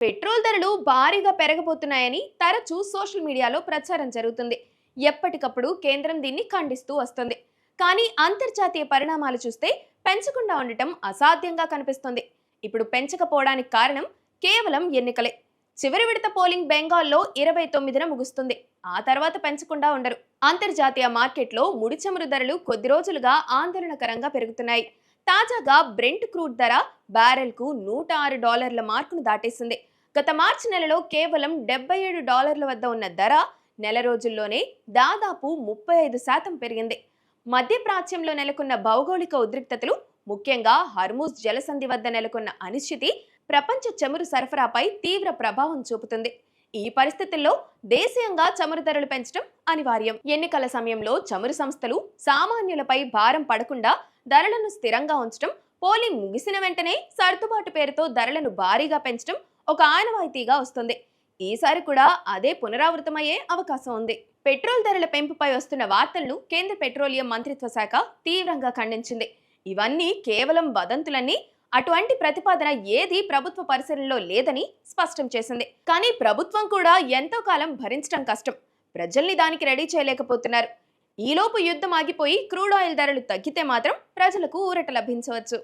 Petrol ధరలు భారీగా పెరగబోతున్నాయని తరచూ సోషల్ మీడియాలో ప్రచారం జరుగుతుంది. ఎప్పటికప్పుడు కేంద్రం దీన్ని ఖండిస్తూ వస్తుంది. కానీ అంతర్జాతీయ పరిణామాలు చూస్తే పెంచకుండా ఉండటం అసాధ్యంగా కనిపిస్తుంది. ఇప్పుడు పెంచకపోవడానికి కారణం కేవలం ఎన్నికలే. చివరి విడత పోలింగ్ బెంగాల్లో 29న ముగుస్తుంది. ఆ తర్వాత పెంచకుండా ఉండరు. అంతర్జాతీయ మార్కెట్లో ముడి చమురు ధరలు కొద్ది రోజులుగా ఆందోళనకరంగా పెరుగుతున్నాయి. తాజాగా బ్రెంట్ క్రూడ్ ధర బ్యారెల్కు $106 మార్కును దాటేసింది. గత మార్చి నెలలో కేవలం $77 వద్ద ఉన్న ధర నెల రోజుల్లోనే దాదాపు 35% పెరిగింది. మధ్యప్రాచ్యంలో నెలకొన్న భౌగోళిక ఉద్రిక్తతలు, ముఖ్యంగా హర్మూజ్ జలసంధి వద్ద నెలకొన్న అనిశ్చితి ప్రపంచ చమురు సరఫరాపై తీవ్ర ప్రభావం చూపుతుంది. ఈ పరిస్థితుల్లో దేశీయంగా చమురు ధరలు పెంచడం అనివార్యం. ఎన్నికల సమయంలో చమురు సంస్థలు సామాన్యులపై భారం పడకుండా ధరలను స్థిరంగా ఉంచడం, పోలింగ్ ముగిసిన వెంటనే సర్దుబాటు పేరుతో ధరలను భారీగా పెంచడం ఒక ఆనవాయితీగా వస్తుంది. ఈసారి కూడా అదే పునరావృతమయ్యే అవకాశం ఉంది. పెట్రోల్ ధరల పెంపుపై వస్తున్న వార్తలను కేంద్ర పెట్రోలియం మంత్రిత్వ శాఖ తీవ్రంగా ఖండించింది. ఇవన్నీ కేవలం వదంతులన్నీ, అటువంటి ప్రతిపాదన ఏది ప్రభుత్వ పరిశీలనలో లేదని స్పష్టం చేసింది. కానీ ప్రభుత్వం కూడా ఎంతో కాలం భరించడం కష్టం. ప్రజల్ని దానికి రెడీ చేయలేకపోతున్నారు. ఈలోపు యుద్ధం ఆగిపోయి క్రూడ్ ఆయిల్ ధరలు తగ్గితే మాత్రం ప్రజలకు ఊరట లభించవచ్చు.